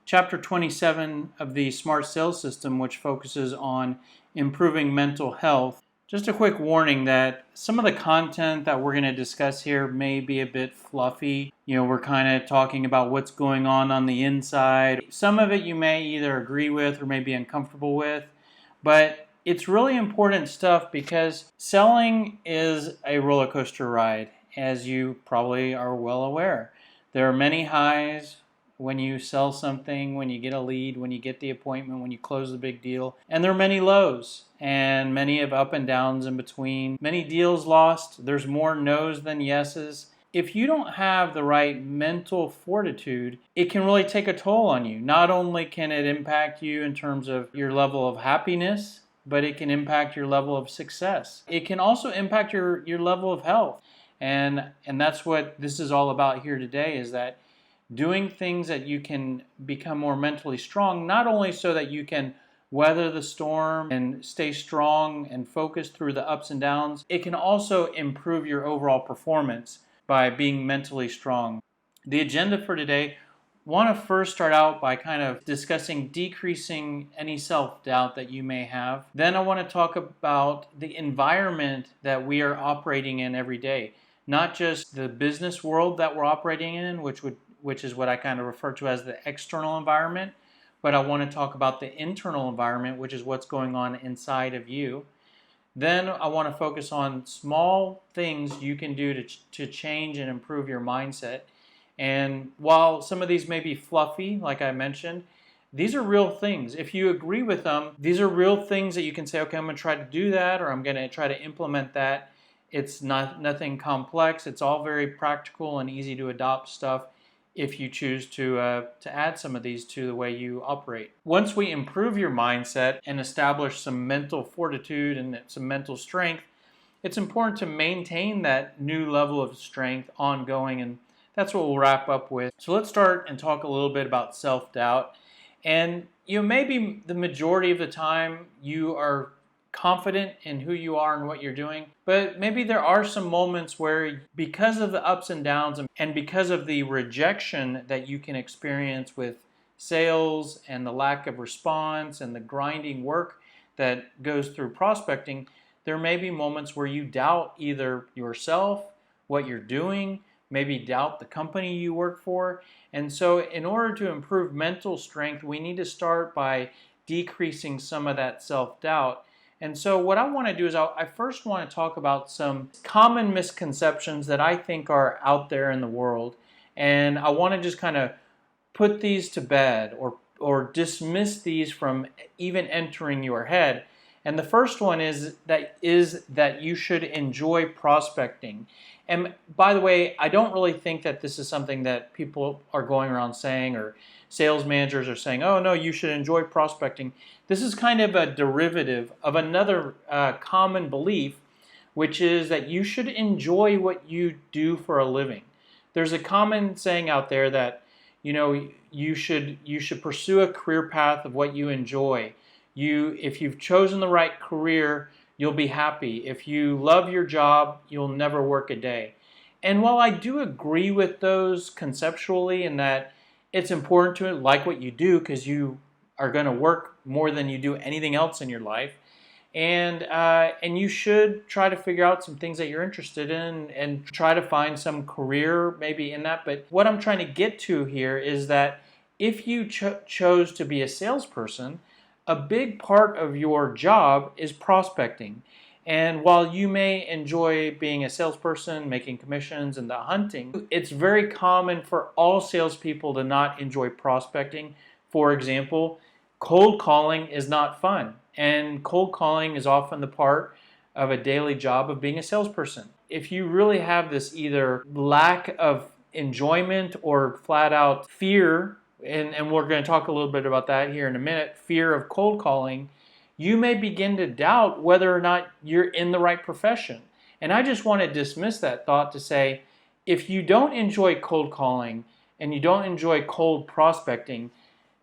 chapter 27 of the Smart Sales System, which focuses on improving mental health. Just a quick warning that some of the content that we're going to discuss here may be a bit fluffy. We're kind of talking about what's going on the inside. Some of it you may either agree with or may be uncomfortable with, but it's really important stuff because selling is a roller coaster ride, as you probably are well aware. There are many highs when you sell something, when you get a lead, when you get the appointment, when you close the big deal. And there are many lows and many of up and downs in between. Many deals lost. There's more no's than yeses. If you don't have the right mental fortitude, it can really take a toll on you. Not only can it impact you in terms of your level of happiness, but it can impact your level of success. It can also impact your level of health. And that's what this is all about here today, is that doing things that you can become more mentally strong, not only so that you can weather the storm and stay strong and focused through the ups and downs, it can also improve your overall performance by being mentally strong. The agenda for today, want to first start out by kind of discussing decreasing any self-doubt that you may have. Then I want to talk about the environment that we are operating in every day. Not just the business world that we're operating in, which is what I kind of refer to as the external environment, but I want to talk about the internal environment, which is what's going on inside of you. Then I want to focus on small things you can do to change and improve your mindset. And while some of these may be fluffy, like I mentioned, these are real things. If you agree with them, these are real things that you can say, okay, I'm going to try to do that, or I'm going to try to implement that. It's nothing complex. It's all very practical and easy to adopt stuff if you choose to add some of these to the way you operate. Once we improve your mindset and establish some mental fortitude and some mental strength, it's important to maintain that new level of strength ongoing, and that's what we'll wrap up with. So let's start and talk a little bit about self-doubt. And maybe the majority of the time you are confident in who you are and what you're doing, but maybe there are some moments where, because of the ups and downs and because of the rejection that you can experience with sales and the lack of response and the grinding work that goes through prospecting, there may be moments where you doubt either yourself, what you're doing, maybe doubt the company you work for. And so in order to improve mental strength, we need to start by decreasing some of that self-doubt. And so what I want to do is I first want to talk about some common misconceptions that I think are out there in the world. And I want to just kind of put these to bed or dismiss these from even entering your head. And the first one is that you should enjoy prospecting. And by the way, I don't really think that this is something that people are going around saying, or sales managers are saying, oh no, you should enjoy prospecting. This is kind of a derivative of another common belief, which is that you should enjoy what you do for a living. There's a common saying out there that you should pursue a career path of what you enjoy. If you've chosen the right career, you'll be happy. If you love your job, you'll never work a day. And while I do agree with those conceptually, in that it's important to like what you do because you are going to work more than you do anything else in your life, and you should try to figure out some things that you're interested in and try to find some career maybe in that. But what I'm trying to get to here is that if you chose to be a salesperson, a big part of your job is prospecting. And while you may enjoy being a salesperson, making commissions and the hunting, it's very common for all salespeople to not enjoy prospecting. For example, cold calling is not fun. And cold calling is often the part of a daily job of being a salesperson. If you really have this either lack of enjoyment or flat out fear, and we're going to talk a little bit about that here in a minute, fear of cold calling, you may begin to doubt whether or not you're in the right profession. And I just want to dismiss that thought to say, if you don't enjoy cold calling and you don't enjoy cold prospecting,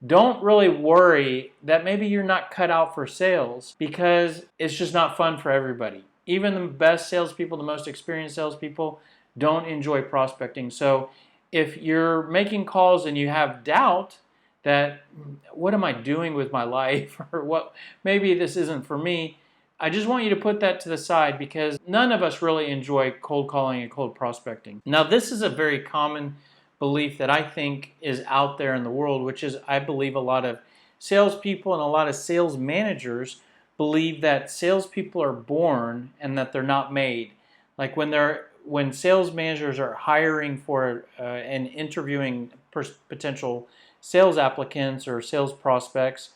don't really worry that maybe you're not cut out for sales, because it's just not fun for everybody. Even the best salespeople, the most experienced salespeople, don't enjoy prospecting. So if you're making calls and you have doubt, that what am I doing with my life, or what, maybe this isn't for me. I just want you to put that to the side, because none of us really enjoy cold calling and cold prospecting. Now, this is a very common belief that I think is out there in the world, which is, I believe, a lot of salespeople and a lot of sales managers believe that salespeople are born and that they're not made. Like when sales managers are hiring for and interviewing potential sales applicants or sales prospects,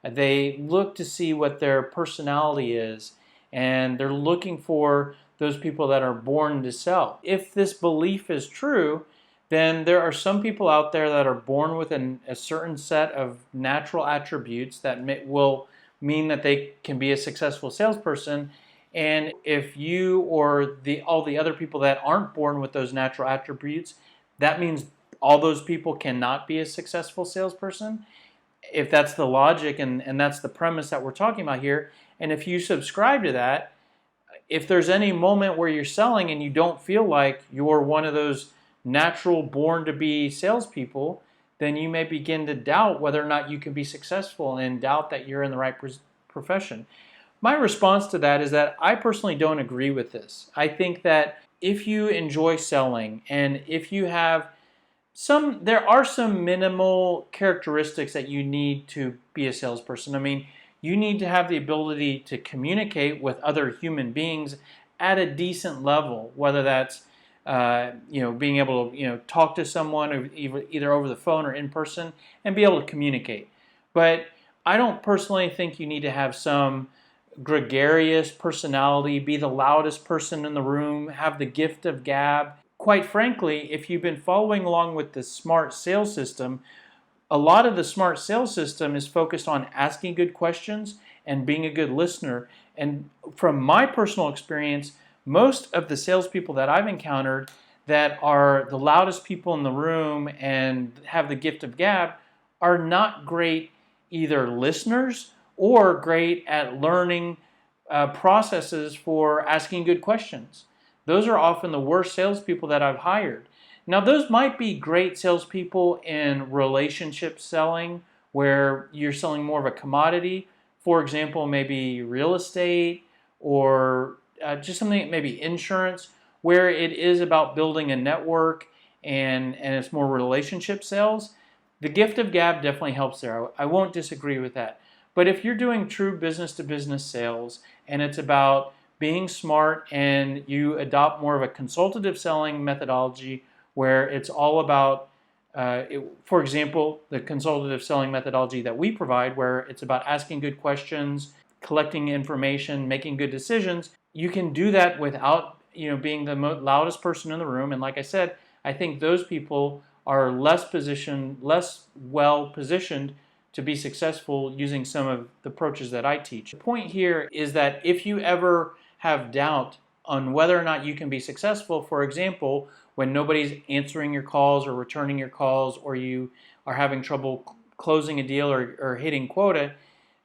they look to see what their personality is, and they're looking for those people that are born to sell. If this belief is true, then there are some people out there that are born with a certain set of natural attributes that will mean that they can be a successful salesperson. And if you or all the other people that aren't born with those natural attributes, that means all those people cannot be a successful salesperson. If that's the logic and that's the premise that we're talking about here, and if you subscribe to that, if there's any moment where you're selling and you don't feel like you're one of those natural born to be salespeople, then you may begin to doubt whether or not you can be successful and doubt that you're in the right profession. My response to that is that I personally don't agree with this. I think that if you enjoy selling, and if you have there are some minimal characteristics that you need to be a salesperson. I mean, you need to have the ability to communicate with other human beings at a decent level, whether that's being able to talk to someone either over the phone or in person and be able to communicate. But I don't personally think you need to have some gregarious personality, be the loudest person in the room, have the gift of gab. Quite frankly, if you've been following along with the SMART sales system, a lot of the SMART sales system is focused on asking good questions and being a good listener. And from my personal experience, most of the salespeople that I've encountered that are the loudest people in the room and have the gift of gab are not great either listeners or great at learning processes for asking good questions. Those are often the worst salespeople that I've hired. Now, those might be great salespeople in relationship selling, where you're selling more of a commodity. For example, maybe real estate, or just something, maybe insurance, where it is about building a network and it's more relationship sales. The gift of gab definitely helps there. I won't disagree with that. But if you're doing true business-to-business sales and it's about being smart and you adopt more of a consultative selling methodology where it's all about, for example, the consultative selling methodology that we provide, where it's about asking good questions, collecting information, making good decisions, you can do that without being the loudest person in the room. And like I said, I think those people are less well positioned to be successful using some of the approaches that I teach. The point here is that if you ever have doubt on whether or not you can be successful, for example, when nobody's answering your calls or returning your calls, or you are having trouble closing a deal or hitting quota,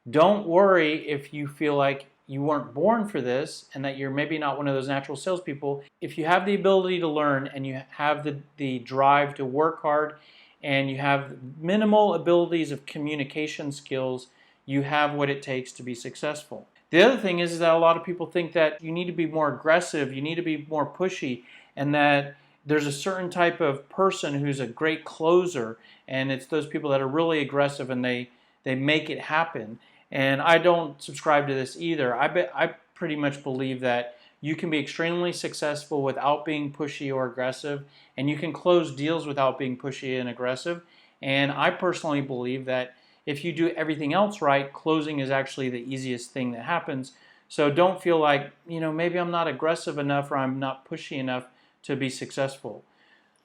don't worry if you feel like you weren't born for this and that you're maybe not one of those natural salespeople. If you have the ability to learn and you have the drive to work hard and you have minimal abilities of communication skills, you have what it takes to be successful. The other thing is that a lot of people think that you need to be more aggressive, you need to be more pushy, and that there's a certain type of person who's a great closer, and it's those people that are really aggressive and they make it happen. And I don't subscribe to this either. I pretty much believe that you can be extremely successful without being pushy or aggressive, and you can close deals without being pushy and aggressive. And I personally believe that if you do everything else right, closing is actually the easiest thing that happens. So don't feel like, maybe I'm not aggressive enough or I'm not pushy enough to be successful.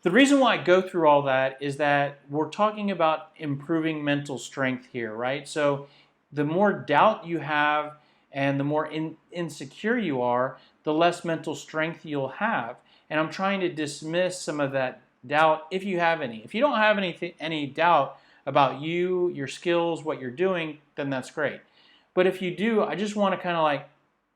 The reason why I go through all that is that we're talking about improving mental strength here, right? So the more doubt you have and the more insecure you are, the less mental strength you'll have. And I'm trying to dismiss some of that doubt if you have any. If you don't have any doubt about you, your skills, what you're doing, then that's great. But if you do, I just want to kind of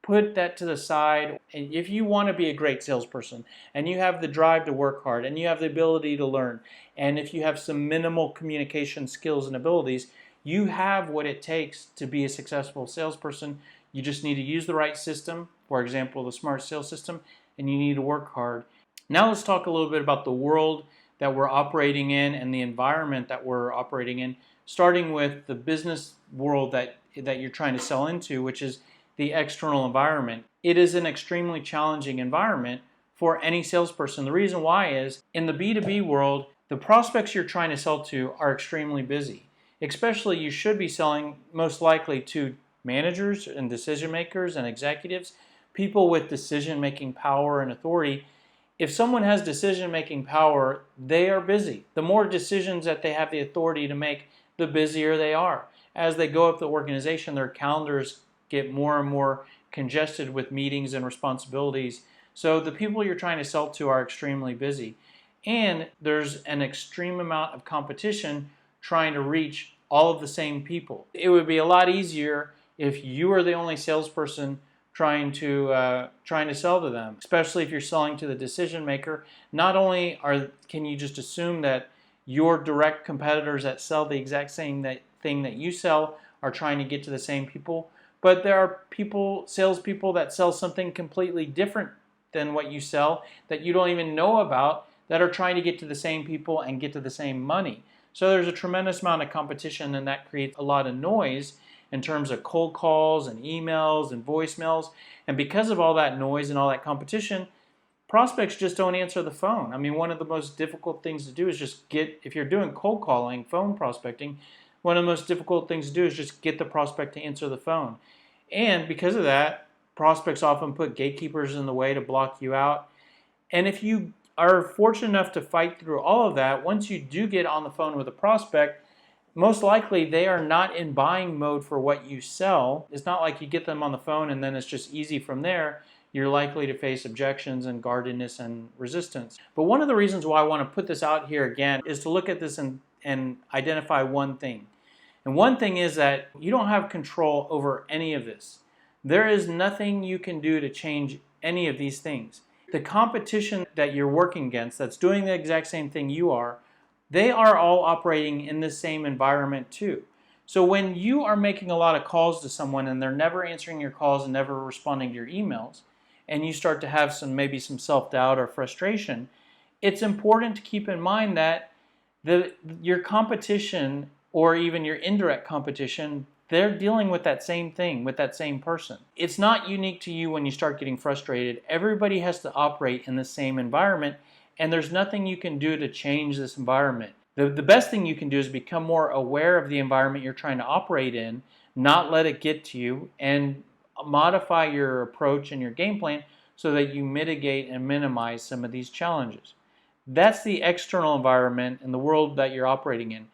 put that to the side. And if you want to be a great salesperson and you have the drive to work hard and you have the ability to learn, and if you have some minimal communication skills and abilities, you have what it takes to be a successful salesperson. You just need to use the right system, for example, the Smart Sales System, and you need to work hard. Now let's talk a little bit about the world that we're operating in and the environment that we're operating in, starting with the business world that you're trying to sell into, which is the external environment. It is an extremely challenging environment for any salesperson. The reason why is in the B2B world, the prospects you're trying to sell to are extremely busy. Especially, you should be selling most likely to managers and decision makers and executives, people with decision-making power and authority. If someone has decision-making power, they are busy. The more decisions that they have the authority to make, the busier they are. As they go up the organization, their calendars get more and more congested with meetings and responsibilities. So the people you're trying to sell to are extremely busy. And there's an extreme amount of competition trying to reach all of the same people. It would be a lot easier if you are the only salesperson trying to sell to them, especially if you're selling to the decision maker. Not only can you just assume that your direct competitors that sell the exact same thing that you sell are trying to get to the same people, but there are salespeople that sell something completely different than what you sell that you don't even know about that are trying to get to the same people and get to the same money. So there's a tremendous amount of competition, and that creates a lot of noise in terms of cold calls and emails and voicemails. And because of all that noise and all that competition, prospects just don't answer the phone. I mean, one of the most difficult things to do is if you're doing cold calling, phone prospecting, one of the most difficult things to do is just get the prospect to answer the phone. And because of that, prospects often put gatekeepers in the way to block you out. And if you are fortunate enough to fight through all of that, once you do get on the phone with a prospect, most likely they are not in buying mode for what you sell. It's not like you get them on the phone and then it's just easy from there. You're likely to face objections and guardedness and resistance. But one of the reasons why I want to put this out here again is to look at this and identify one thing. And one thing is that you don't have control over any of this. There is nothing you can do to change any of these things. The competition that you're working against that's doing the exact same thing you are, they are all operating in the same environment too. So when you are making a lot of calls to someone and they're never answering your calls and never responding to your emails, and you start to have maybe some self-doubt or frustration, it's important to keep in mind that your competition, or even your indirect competition, they're dealing with that same thing, with that same person. It's not unique to you when you start getting frustrated. Everybody has to operate in the same environment, and there's nothing you can do to change this environment. The best thing you can do is become more aware of the environment you're trying to operate in, not let it get to you, and modify your approach and your game plan so that you mitigate and minimize some of these challenges. That's the external environment and the world that you're operating in.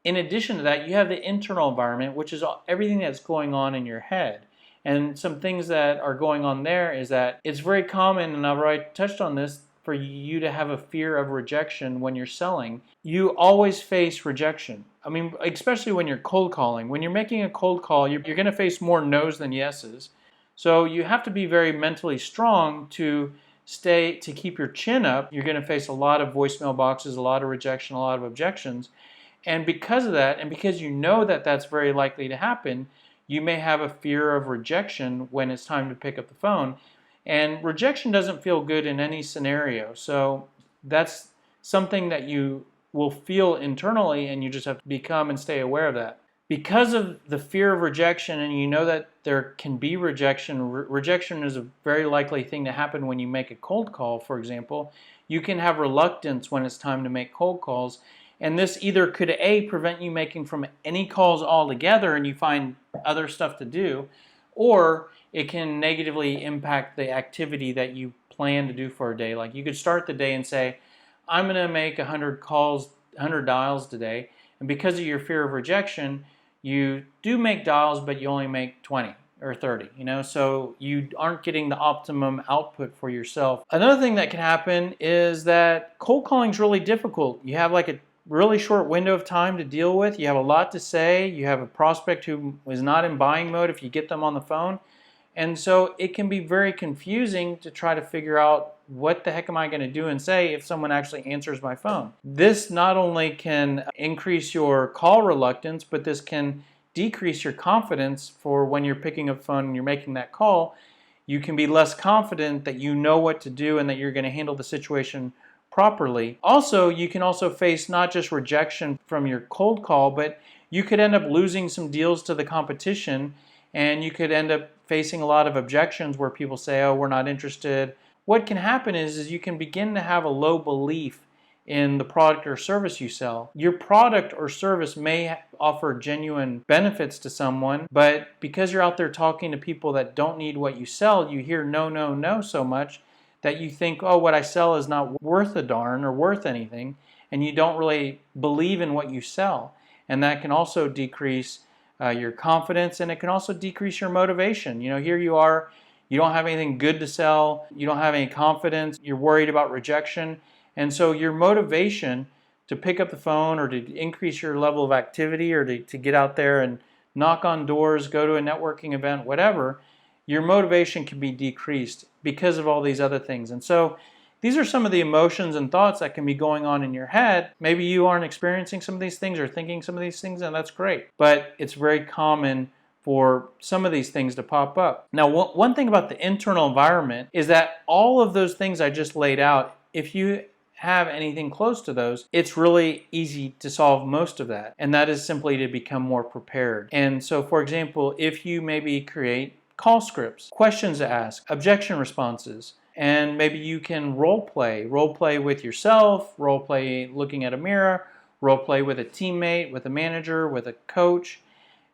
In addition to that, you have the internal environment, which is everything that's going on in your head. And some things that are going on there is that it's very common, and I've already touched on this, for you to have a fear of rejection when you're selling. You always face rejection. I mean, especially when you're cold calling. When you're making a cold call, you're going to face more no's than yeses. So you have to be very mentally strong to keep your chin up. You're going to face a lot of voicemail boxes, a lot of rejection, a lot of objections. And because of that, and because you know that that's very likely to happen, you may have a fear of rejection when it's time to pick up the phone. And rejection doesn't feel good in any scenario. So that's something that you will feel internally, and you just have to become and stay aware of that. Because of the fear of rejection, and you know that there can be rejection, rejection is a very likely thing to happen when you make a cold call, for example. You can have reluctance when it's time to make cold calls. And this either could prevent you making from any calls altogether and you find other stuff to do, or it can negatively impact the activity that you plan to do for a day. Like you could start the day and say, I'm going to make 100 calls, 100 dials today. And because of your fear of rejection, you do make dials, but you only make 20 or 30, so you aren't getting the optimum output for yourself. Another thing that can happen is that cold calling is really difficult. You have like a really short window of time to deal with. You have a lot to say. You have a prospect who is not in buying mode if you get them on the phone. And so it can be very confusing to try to figure out what the heck am I going to do and say if someone actually answers my phone. This not only can increase your call reluctance, but this can decrease your confidence for when you're picking up the phone and you're making that call. You can be less confident that you know what to do and that you're going to handle the situation properly. Also, you can also face not just rejection from your cold call, but you could end up losing some deals to the competition, and you could end up facing a lot of objections where people say, oh, we're not interested. What can happen is you can begin to have a low belief in the product or service you sell. Your product or service may offer genuine benefits to someone, but because you're out there talking to people that don't need what you sell, you hear no, no, no so much that you think, oh, what I sell is not worth a darn or worth anything, and you don't really believe in what you sell. And that can also decrease your confidence, and it can also decrease your motivation. Here you are, you don't have anything good to sell, you don't have any confidence, you're worried about rejection, and so your motivation to pick up the phone or to increase your level of activity or to get out there and knock on doors, go to a networking event, whatever, your motivation can be decreased because of all these other things. And so these are some of the emotions and thoughts that can be going on in your head. Maybe you aren't experiencing some of these things or thinking some of these things, and that's great. But it's very common for some of these things to pop up. Now, one thing about the internal environment is that all of those things I just laid out, if you have anything close to those, it's really easy to solve most of that. And that is simply to become more prepared. And so, for example, if you maybe create call scripts, questions to ask, objection responses, and maybe you can role play with yourself, role play looking at a mirror, role play with a teammate, with a manager, with a coach,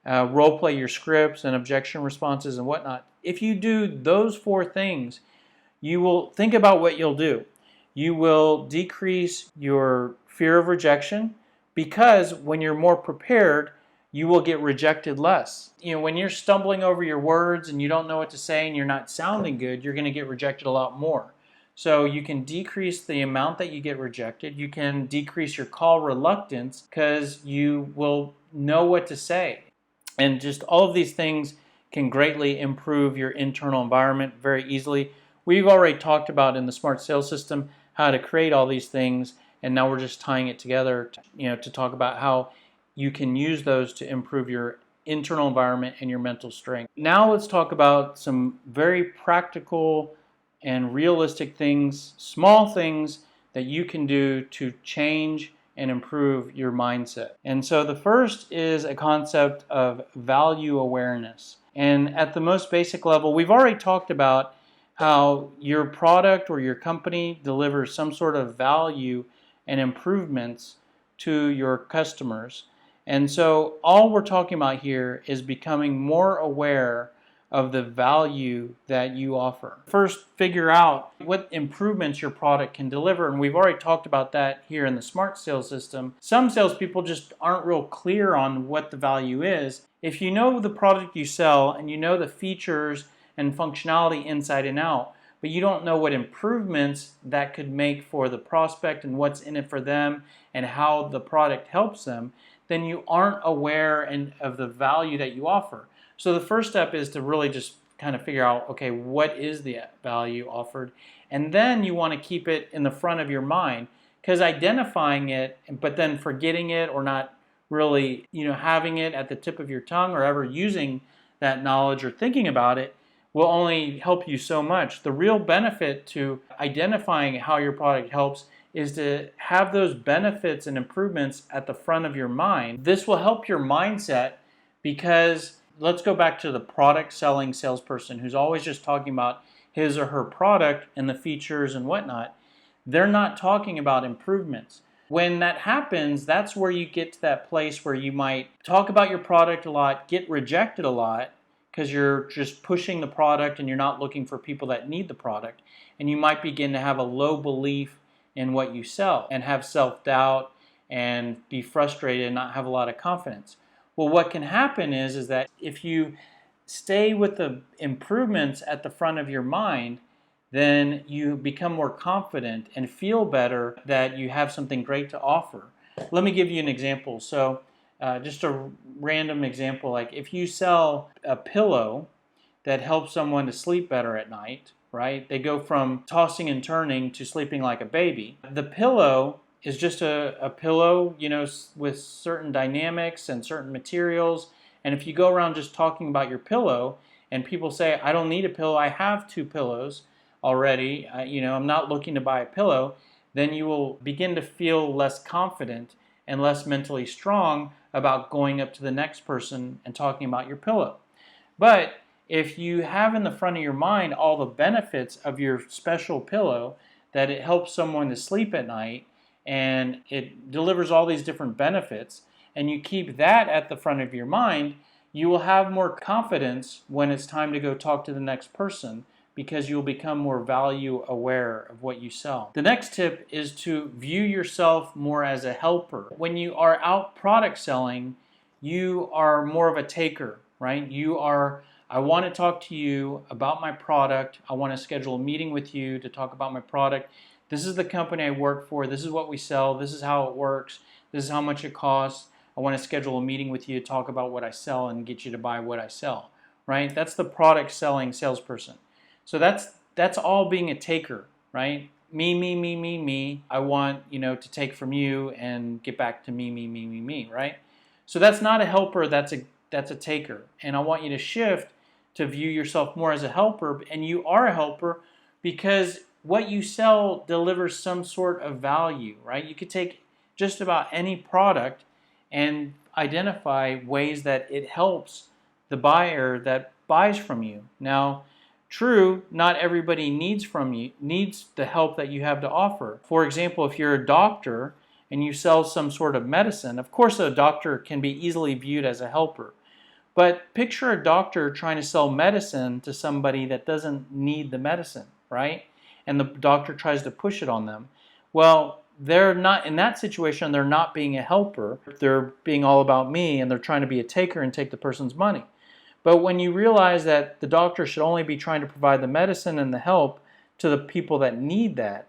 role play your scripts and objection responses and whatnot. If you do those 4 things, you will think about what you'll do. You will decrease your fear of rejection, because when you're more prepared, you will get rejected less. When you're stumbling over your words and you don't know what to say and you're not sounding good, you're going to get rejected a lot more. So you can decrease the amount that you get rejected. You can decrease your call reluctance because you will know what to say. And just all of these things can greatly improve your internal environment very easily. We've already talked about in the Smart Sales System how to create all these things, and now we're just tying it together to talk about how you can use those to improve your internal environment and your mental strength. Now let's talk about some very practical and realistic things, small things that you can do to change and improve your mindset. And so the first is a concept of value awareness. And at the most basic level, we've already talked about how your product or your company delivers some sort of value and improvements to your customers. And so all we're talking about here is becoming more aware of the value that you offer. First, figure out what improvements your product can deliver, and we've already talked about that here in the Smart Sales System. Some salespeople just aren't real clear on what the value is. If you know the product you sell and you know the features and functionality inside and out, but you don't know what improvements that could make for the prospect and what's in it for them and how the product helps them, then you aren't aware of the value that you offer. So the first step is to really just kind of figure out, okay, what is the value offered? And then you want to keep it in the front of your mind, because identifying it but then forgetting it or not really having it at the tip of your tongue or ever using that knowledge or thinking about it will only help you so much. The real benefit to identifying how your product helps is to have those benefits and improvements at the front of your mind. This will help your mindset, because let's go back to the product selling salesperson who's always just talking about his or her product and the features and whatnot. They're not talking about improvements. When that happens, that's where you get to that place where you might talk about your product a lot, get rejected a lot, because you're just pushing the product and you're not looking for people that need the product. And you might begin to have a low belief in what you sell and have self-doubt and be frustrated and not have a lot of confidence. Well, what can happen is that if you stay with the improvements at the front of your mind, then you become more confident and feel better that you have something great to offer. Let me give you an example. So just a random example, like if you sell a pillow that helps someone to sleep better at night, right? They go from tossing and turning to sleeping like a baby. The pillow is just a pillow, with certain dynamics and certain materials. And if you go around just talking about your pillow and people say, I don't need a pillow, I have 2 pillows already, I'm not looking to buy a pillow, then you will begin to feel less confident and less mentally strong about going up to the next person and talking about your pillow. But if you have in the front of your mind all the benefits of your special pillow, that it helps someone to sleep at night and it delivers all these different benefits, and you keep that at the front of your mind, you will have more confidence when it's time to go talk to the next person, because you'll become more value aware of what you sell. The next tip is to view yourself more as a helper. When you are out product selling, you are more of a taker, right? I want to talk to you about my product. I want to schedule a meeting with you to talk about my product. This is the company I work for. This is what we sell. This is how it works. This is how much it costs. I want to schedule a meeting with you to talk about what I sell and get you to buy what I sell, right? That's the product selling salesperson. So that's all being a taker, right? Me. I want, to take from you and get back to me, right? So that's not a helper, that's a taker. And I want you to shift to view yourself more as a helper, and you are a helper because what you sell delivers some sort of value, right? You could take just about any product and identify ways that it helps the buyer that buys from you. Now, true, not everybody needs the help that you have to offer. For example, if you're a doctor and you sell some sort of medicine, of course a doctor can be easily viewed as a helper. But picture a doctor trying to sell medicine to somebody that doesn't need the medicine, right? And the doctor tries to push it on them. Well, they're not, in that situation, they're not being a helper. They're being all about me, and they're trying to be a taker and take the person's money. But when you realize that the doctor should only be trying to provide the medicine and the help to the people that need that,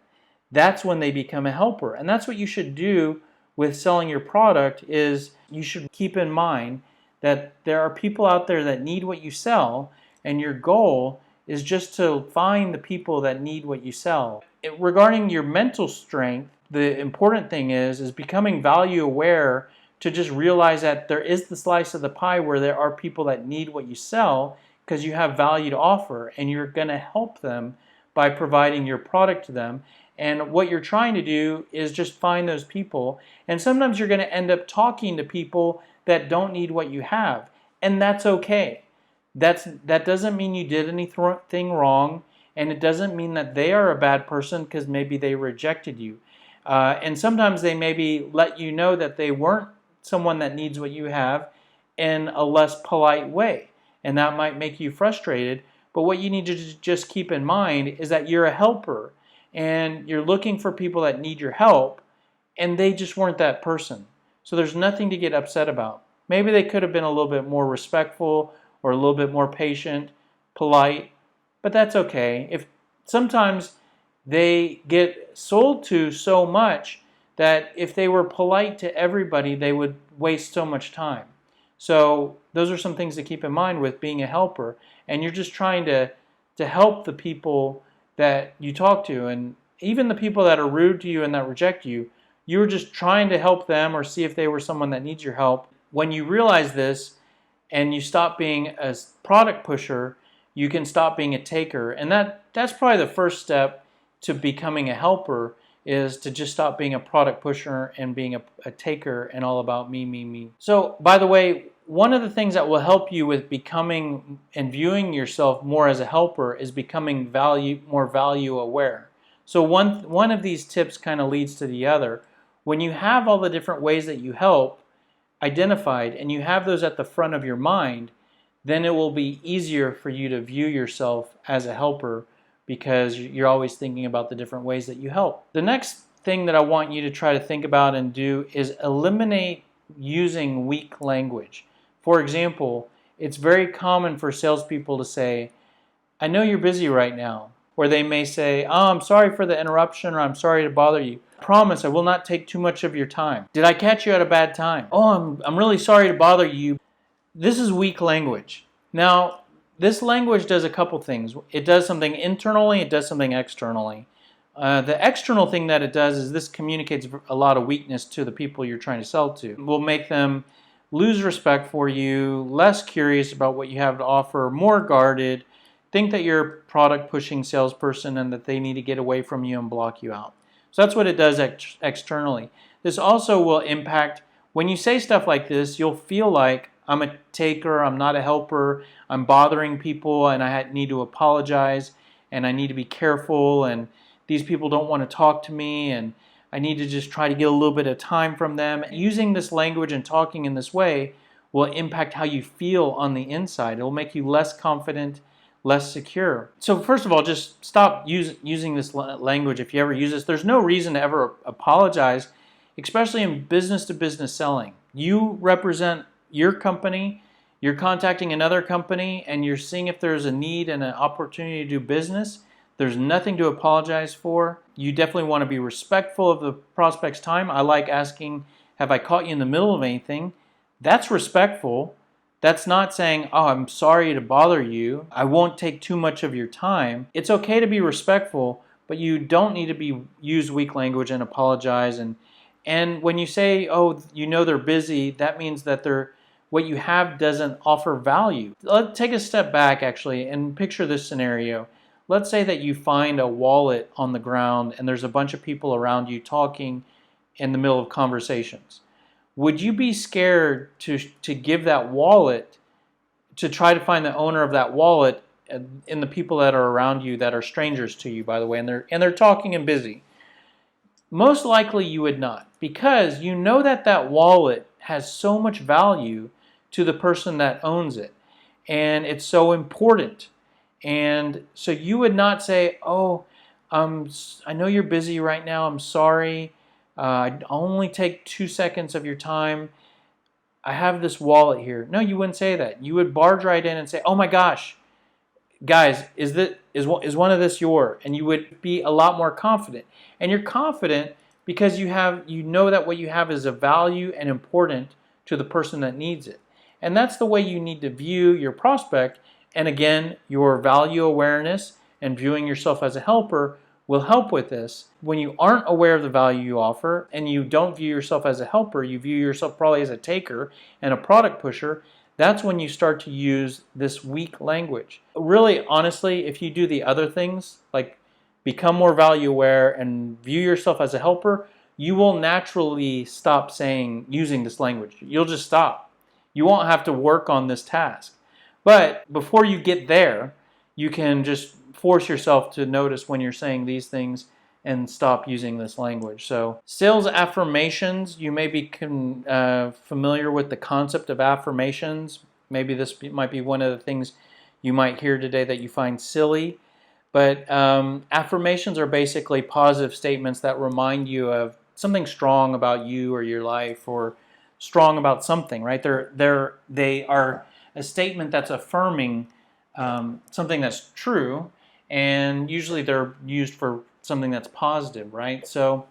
that's when they become a helper. And that's what you should do with selling your product, is you should keep in mind that there are people out there that need what you sell, and your goal is just to find the people that need what you sell. Regarding your mental strength, the important thing is becoming value aware, to just realize that there is the slice of the pie where there are people that need what you sell because you have value to offer, and you're going to help them by providing your product to them. And what you're trying to do is just find those people, and sometimes you're going to end up talking to people that don't need what you have, and that's okay. That doesn't mean you did anything wrong, and it doesn't mean that they are a bad person because maybe they rejected you. And sometimes they maybe let you know that they weren't someone that needs what you have in a less polite way, and that might make you frustrated. But what you need to just keep in mind is that you're a helper, and you're looking for people that need your help, and they just weren't that person. So there's nothing to get upset about. Maybe they could have been a little bit more respectful or a little bit more patient, polite, but that's okay. If sometimes they get sold to so much that if they were polite to everybody, they would waste so much time. So those are some things to keep in mind with being a helper. And you're just trying to help the people that you talk to. And even the people that are rude to you and that reject you, you're just trying to help them or see if they were someone that needs your help. When you realize this and you stop being a product pusher, you can stop being a taker. And that's probably the first step to becoming a helper, is to just stop being a product pusher and being a taker and all about me. So, by the way, one of the things that will help you with becoming and viewing yourself more as a helper is becoming more value aware. So one of these tips kind of leads to the other. When you have all the different ways that you help identified and you have those at the front of your mind, then it will be easier for you to view yourself as a helper, because you're always thinking about the different ways that you help. The next thing that I want you to try to think about and do is eliminate using weak language. For example, it's very common for salespeople to say, I know you're busy right now. Or they may say, oh, I'm sorry for the interruption, or I'm sorry to bother you. I promise I will not take too much of your time. Did I catch you at a bad time? Oh, I'm really sorry to bother you. This is weak language. Now, This language does a couple things. It does something internally, it does something externally. The external thing that it does is this communicates a lot of weakness to the people you're trying to sell to. It will make them lose respect for you, less curious about what you have to offer, more guarded, think that you're a product pushing salesperson and that they need to get away from you and block you out. So that's what it does externally. This also will impact, when you say stuff like this, you'll feel like I'm a taker, I'm not a helper, I'm bothering people and I need to apologize and I need to be careful and these people don't want to talk to me and I need to just try to get a little bit of time from them. Using this language and talking in this way will impact how you feel on the inside. It will make you less confident, less secure. So first of all, just stop using this language if you ever use this. There's no reason to ever apologize, especially in business-to-business selling. You represent your company, you're contacting another company, and you're seeing if there's a need and an opportunity to do business. There's nothing to apologize for. You definitely want to be respectful of the prospect's time. I like asking, have I caught you in the middle of anything? That's respectful. That's not saying, oh, I'm sorry to bother you. I won't take too much of your time. It's okay to be respectful, but you don't need to use weak language and apologize. And when you say, oh, you know they're busy, that means that what you have doesn't offer value. Let's take a step back actually and picture this scenario. Let's say that you find a wallet on the ground and there's a bunch of people around you talking in the middle of conversations. Would you be scared to give that wallet, to try to find the owner of that wallet in the people that are around you that are strangers to you, by the way, and they're talking and busy? Most likely you would not, because you know that wallet has so much value to the person that owns it, and it's so important. And so you would not say, oh, I know you're busy right now, I'm sorry, I'll only take 2 seconds of your time, I have this wallet here. No, you wouldn't say that. You would barge right in and say, oh my gosh, guys, is one of this yours? And you would be a lot more confident. And you're confident because you know that what you have is of value and important to the person that needs it. And that's the way you need to view your prospect. And again, your value awareness and viewing yourself as a helper will help with this. When you aren't aware of the value you offer and you don't view yourself as a helper, you view yourself probably as a taker and a product pusher, that's when you start to use this weak language. Really, honestly, if you do the other things, like become more value aware and view yourself as a helper, you will naturally stop using this language. You'll just stop. You won't have to work on this task. But before you get there, you can just force yourself to notice when you're saying these things and stop using this language. So sales affirmations, you may be familiar with the concept of affirmations. Maybe this might be one of the things you might hear today that you find silly. But affirmations are basically positive statements that remind you of something strong about you or your life, or strong about something, right? They are a statement that's affirming something that's true, and usually they're used for something that's positive, right? So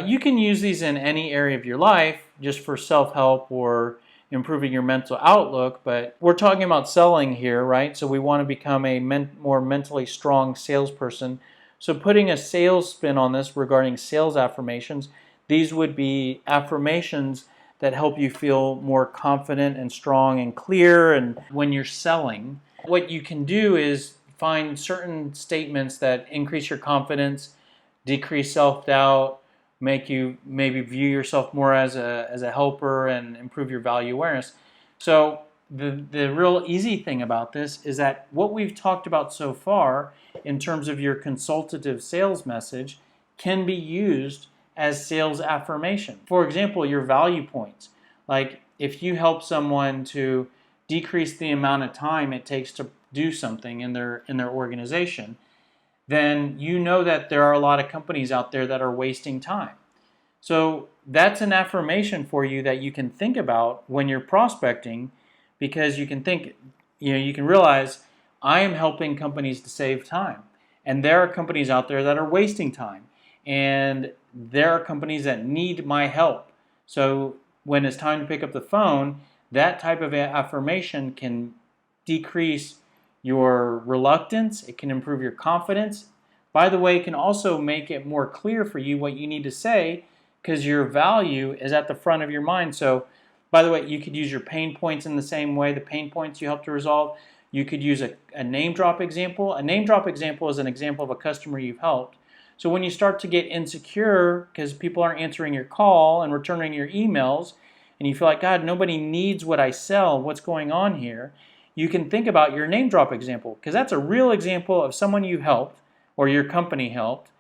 you can use these in any area of your life just for self-help or improving your mental outlook, but we're talking about selling here, right? So we want to become a more mentally strong salesperson. So putting a sales spin on this regarding sales affirmations, these would be affirmations that help you feel more confident and strong and clear. And when you're selling, what you can do is find certain statements that increase your confidence, decrease self-doubt, make you maybe view yourself more as a helper, and improve your value awareness. So the real easy thing about this is that what we've talked about so far in terms of your consultative sales message can be used as sales affirmation. For example, your value points. Like if you help someone to decrease the amount of time it takes to do something in their organization, then you know that there are a lot of companies out there that are wasting time. So that's an affirmation for you that you can think about when you're prospecting, because you can think, you can realize, I am helping companies to save time. And there are companies out there that are wasting time. And there are companies that need my help. So when it's time to pick up the phone, that type of affirmation can decrease your reluctance. It can improve your confidence. By the way, it can also make it more clear for you what you need to say because your value is at the front of your mind. So, by the way, you could use your pain points in the same way, the pain points you help to resolve. You could use a name drop example. A name drop example is an example of a customer you've helped. So when you start to get insecure because people aren't answering your call and returning your emails, and you feel like, God, nobody needs what I sell, what's going on here? You can think about your name drop example because that's a real example of someone you helped or your company helped,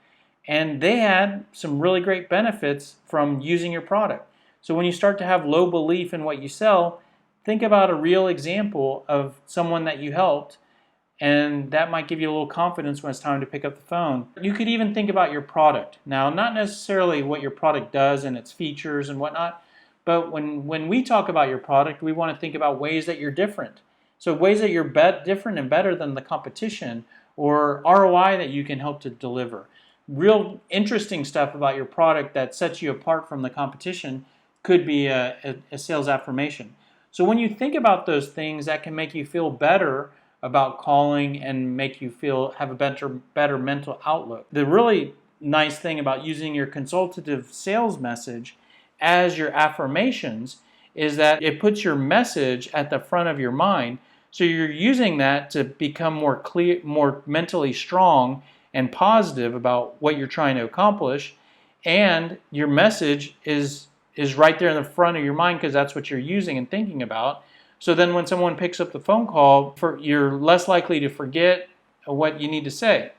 and they had some really great benefits from using your product. So when you start to have low belief in what you sell, think about a real example of someone that you helped, and that might give you a little confidence when it's time to pick up the phone. You could even think about your product. Now, not necessarily what your product does and its features and whatnot, but when we talk about your product, we want to think about ways that you're different. So ways that you're different and better than the competition, or ROI that you can help to deliver. Real interesting stuff about your product that sets you apart from the competition could be a sales affirmation. So when you think about those things, that can make you feel better about calling and make you have a better mental outlook. The really nice thing about using your consultative sales message as your affirmations is that it puts your message at the front of your mind. So you're using that to become more clear, more mentally strong and positive about what you're trying to accomplish, and your message is right there in the front of your mind because that's what you're using and thinking about. So then when someone picks up the phone call, you're less likely to forget what you need to say.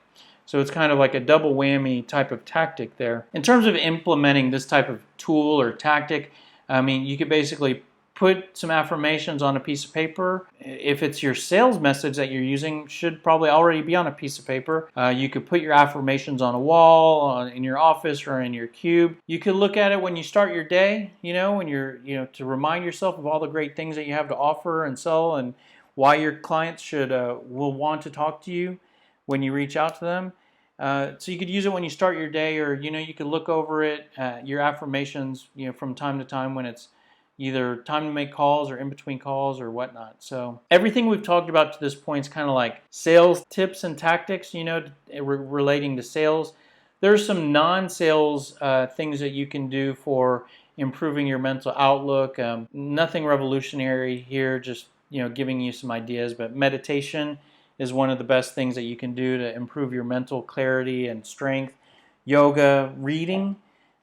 So it's kind of like a double whammy type of tactic there. In terms of implementing this type of tool or tactic, I mean, you could basically put some affirmations on a piece of paper. If it's your sales message that you're using, should probably already be on a piece of paper. You could put your affirmations on a wall, in your office, or in your cube. You could look at it when you start your day, when you're, to remind yourself of all the great things that you have to offer and sell, and why your clients will want to talk to you when you reach out to them. So you could use it when you start your day, or you could look over it, your affirmations, from time to time when it's either time to make calls or in between calls or whatnot. So everything we've talked about to this point is kind of like sales tips and tactics, relating to sales. There's some non-sales things that you can do for improving your mental outlook. Nothing revolutionary here, just giving you some ideas. But meditation is one of the best things that you can do to improve your mental clarity and strength. Yoga, reading.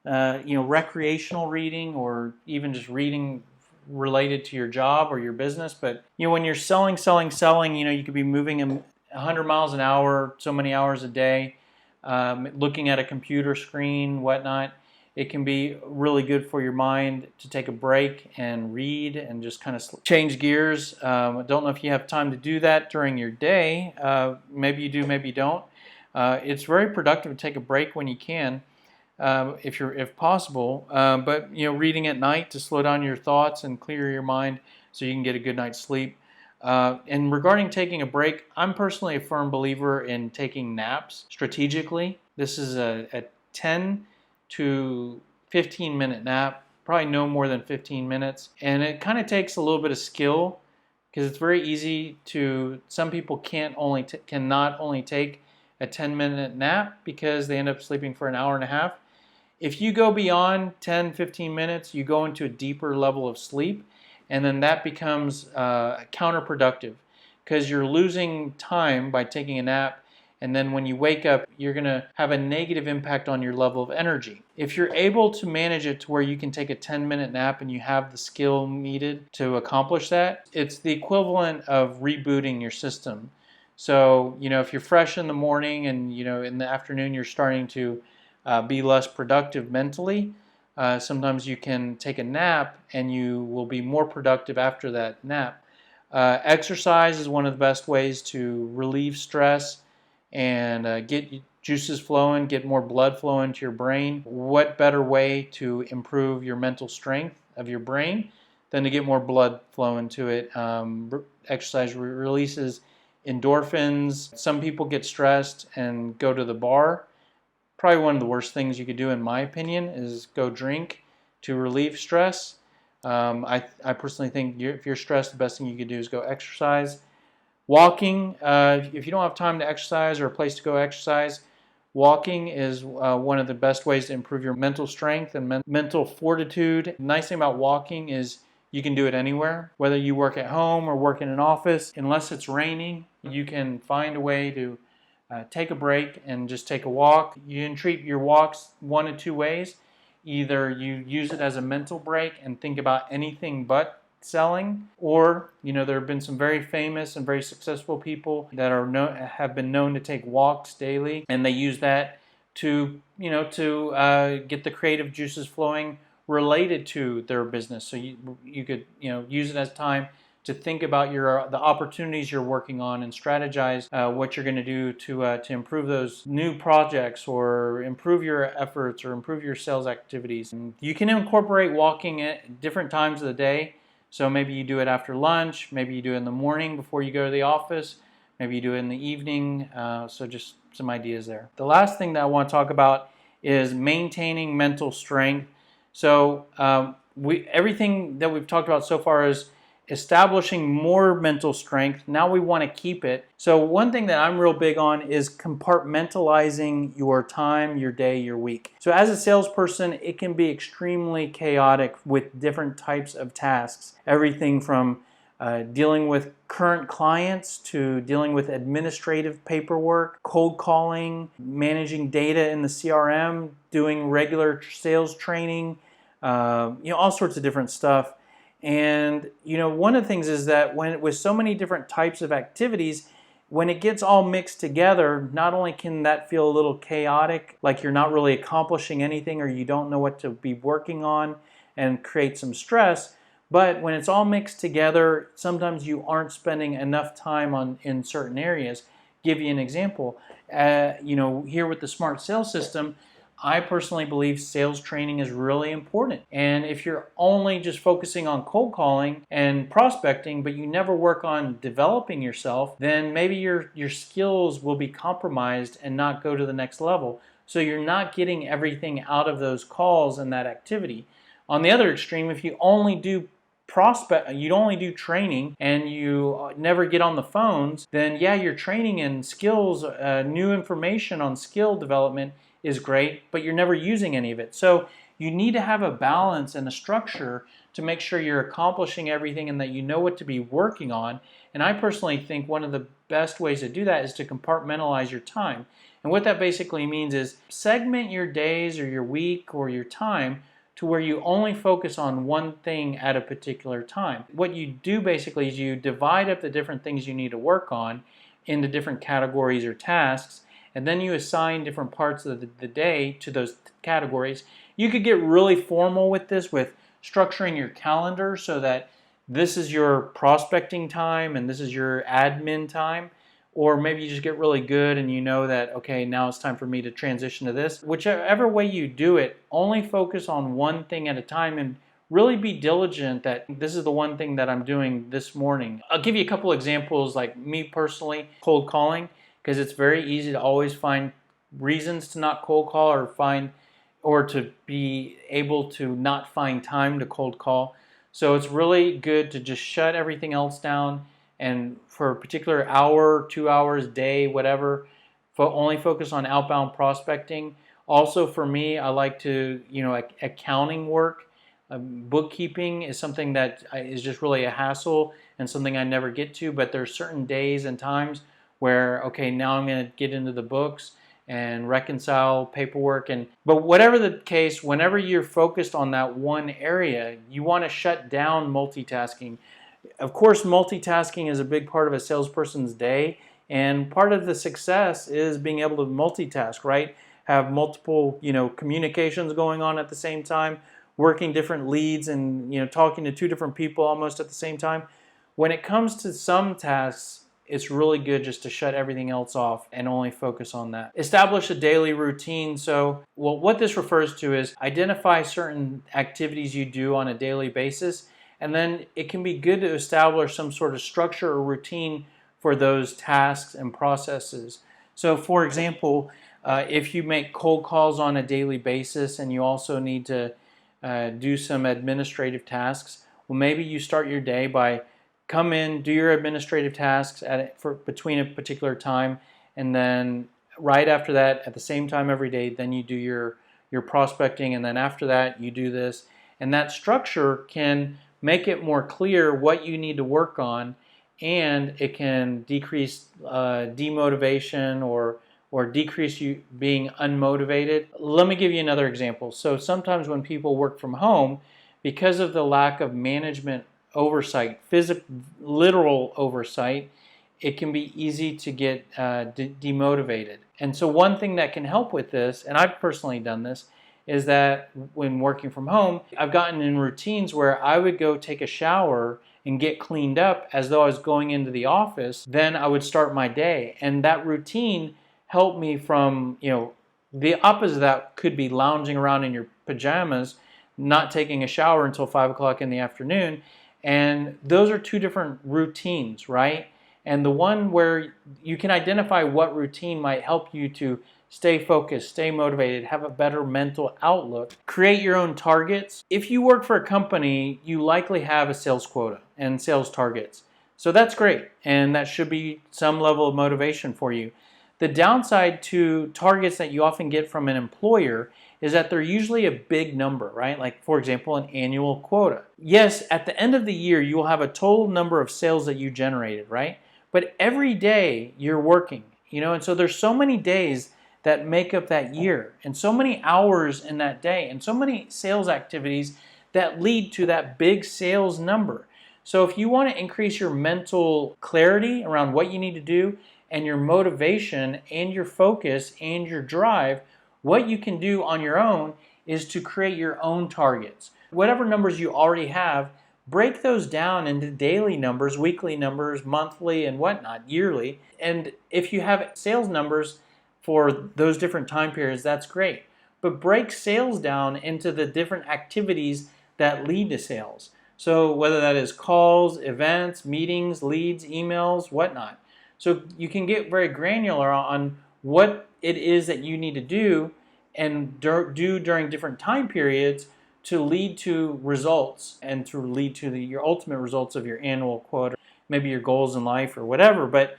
Recreational reading, or even just reading related to your job or your business. But when you're selling, you could be moving 100 miles an hour, so many hours a day, looking at a computer screen, whatnot. It can be really good for your mind to take a break and read and just kind of change gears. I don't know if you have time to do that during your day. Maybe you do, maybe you don't. It's very productive to take a break when you can. If possible, but reading at night to slow down your thoughts and clear your mind so you can get a good night's sleep. And regarding taking a break, I'm personally a firm believer in taking naps strategically. This is a 10 to 15 minute nap, probably no more than 15 minutes, and it kind of takes a little bit of skill because it's very easy to. Some people cannot only take a 10-minute nap because they end up sleeping for an hour and a half. If you go beyond 10, 15 minutes, you go into a deeper level of sleep, and then that becomes counterproductive because you're losing time by taking a nap, and then when you wake up, you're going to have a negative impact on your level of energy. If you're able to manage it to where you can take a 10-minute nap and you have the skill needed to accomplish that, it's the equivalent of rebooting your system. So, if you're fresh in the morning and, in the afternoon you're starting to be less productive mentally, sometimes you can take a nap and you will be more productive after that nap. Exercise is one of the best ways to relieve stress and get juices flowing, get more blood flowing to your brain. What better way to improve your mental strength of your brain than to get more blood flowing to it? Exercise releases endorphins. Some people get stressed and go to the bar. Probably one of the worst things you could do, in my opinion, is go drink to relieve stress. I personally think if you're stressed, the best thing you could do is go exercise. Walking, if you don't have time to exercise or a place to go exercise, walking is one of the best ways to improve your mental strength and mental fortitude. The nice thing about walking is you can do it anywhere, whether you work at home or work in an office. Unless it's raining, you can find a way to take a break and just take a walk. You can treat your walks one of two ways. Either you use it as a mental break and think about anything but selling, or there have been some very famous and very successful people that have been known to take walks daily, and they use that to get the creative juices flowing related to their business. So you could use it as time to think about the opportunities you're working on and strategize what you're going to do to improve those new projects or improve your efforts or improve your sales activities. And you can incorporate walking at different times of the day. So maybe you do it after lunch, maybe you do it in the morning before you go to the office, maybe you do it in the evening. So just some ideas there. The last thing that I want to talk about is maintaining mental strength. So everything that we've talked about so far is establishing more mental strength. Now we want to keep it. So one thing that I'm real big on is compartmentalizing your time, your day, your week. So as a salesperson, it can be extremely chaotic with different types of tasks. Everything from dealing with current clients to dealing with administrative paperwork, cold calling, managing data in the CRM, doing regular sales training, all sorts of different stuff. And one of the things is that with so many different types of activities, when it gets all mixed together, not only can that feel a little chaotic, like you're not really accomplishing anything or you don't know what to be working on and create some stress, but when it's all mixed together, sometimes you aren't spending enough time in certain areas. Give you an example. Here with the Smart Sales System, I personally believe sales training is really important. And if you're only just focusing on cold calling and prospecting, but you never work on developing yourself, then maybe your skills will be compromised and not go to the next level. So you're not getting everything out of those calls and that activity. On the other extreme, if you only do training and you never get on the phones, then yeah, your training and skills, new information on skill development is great, but you're never using any of it. So you need to have a balance and a structure to make sure you're accomplishing everything and that you know what to be working on. And I personally think one of the best ways to do that is to compartmentalize your time. And what that basically means is segment your days or your week or your time to where you only focus on one thing at a particular time. What you do basically is you divide up the different things you need to work on into different categories or tasks, and then you assign different parts of the day to those categories. You could get really formal with this, with structuring your calendar so that this is your prospecting time and this is your admin time. Or maybe you just get really good and you know that, okay, now it's time for me to transition to this. Whichever way you do it, only focus on one thing at a time and really be diligent that this is the one thing that I'm doing this morning. I'll give you a couple examples, like me personally, cold calling, because it's very easy to always find reasons to not cold call or to be able to not find time to cold call. So it's really good to just shut everything else down and for a particular hour, 2 hours, day, whatever, only focus on outbound prospecting. Also for me, I like to, accounting work. Bookkeeping is something that is just really a hassle and something I never get to, but there's certain days and times where, okay, now I'm going to get into the books and reconcile paperwork. But whatever the case, whenever you're focused on that one area, you want to shut down multitasking. Of course, multitasking is a big part of a salesperson's day, and part of the success is being able to multitask, right? Have multiple, communications going on at the same time, working different leads and, talking to two different people almost at the same time. When it comes to some tasks, it's really good just to shut everything else off and only focus on that. Establish a daily routine. So, what this refers to is identify certain activities you do on a daily basis, and then it can be good to establish some sort of structure or routine for those tasks and processes. So, for example, if you make cold calls on a daily basis and you also need to do some administrative tasks, well, maybe you start your day by come in, do your administrative tasks for between a particular time, and then right after that, at the same time every day, then you do your prospecting, and then after that you do this. And that structure can make it more clear what you need to work on, and it can decrease demotivation or decrease you being unmotivated. Let me give you another example. So sometimes when people work from home, because of the lack of management oversight, literal oversight, it can be easy to get demotivated. And so one thing that can help with this, and I've personally done this, is that when working from home, I've gotten in routines where I would go take a shower and get cleaned up as though I was going into the office. Then I would start my day. And that routine helped me from, the opposite of that could be lounging around in your pajamas, not taking a shower until 5 o'clock in the afternoon. And those are two different routines, right? And the one where you can identify what routine might help you to stay focused, stay motivated, have a better mental outlook, create your own targets. If you work for a company, you likely have a sales quota and sales targets. So that's great, and that should be some level of motivation for you. The downside to targets that you often get from an employer is that they're usually a big number, right? Like, for example, an annual quota. Yes, at the end of the year, you will have a total number of sales that you generated, right? But every day you're working, and so there's so many days that make up that year, and so many hours in that day, and so many sales activities that lead to that big sales number. So if you want to increase your mental clarity around what you need to do, and your motivation and your focus and your drive, what you can do on your own is to create your own targets. Whatever numbers you already have, break those down into daily numbers, weekly numbers, monthly, and whatnot, yearly. And if you have sales numbers for those different time periods, that's great. But break sales down into the different activities that lead to sales. So whether that is calls, events, meetings, leads, emails, whatnot. So you can get very granular on what it is that you need to do and do during different time periods to lead to results and to lead to your ultimate results of your annual quota, maybe your goals in life or whatever. But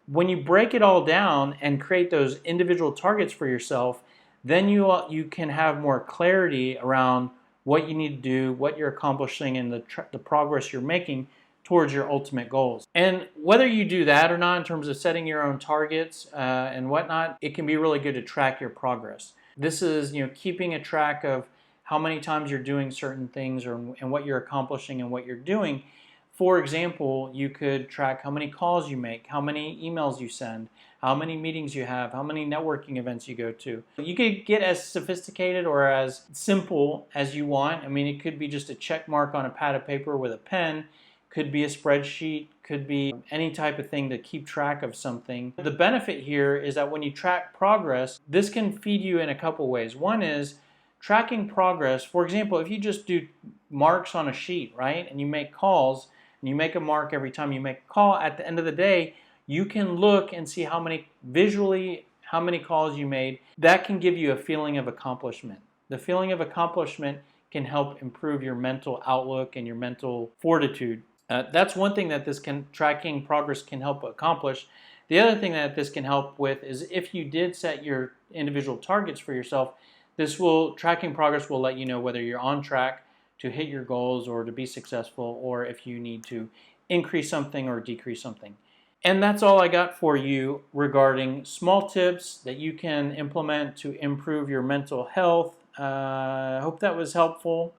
when you break it all down and create those individual targets for yourself, then you can have more clarity around what you need to do, what you're accomplishing, and the progress you're making towards your ultimate goals. And whether you do that or not in terms of setting your own targets and whatnot, it can be really good to track your progress. This is keeping a track of how many times you're doing certain things and what you're accomplishing and what you're doing. For example, you could track how many calls you make, how many emails you send, how many meetings you have, how many networking events you go to. You could get as sophisticated or as simple as you want. I mean, it could be just a check mark on a pad of paper with a pen, could be a spreadsheet, could be any type of thing to keep track of something. The benefit here is that when you track progress, this can feed you in a couple ways. One is tracking progress. For example, if you just do marks on a sheet, right, and you make calls, and you make a mark every time you make a call, at the end of the day, you can look and see how many calls you made. That can give you a feeling of accomplishment. The feeling of accomplishment can help improve your mental outlook and your mental fortitude. That's one thing that tracking progress can help accomplish. The other thing that this can help with is if you did set your individual targets for yourself, tracking progress will let you know whether you're on track to hit your goals or to be successful, or if you need to increase something or decrease something. And that's all I got for you regarding small tips that you can implement to improve your mental health. I hope that was helpful.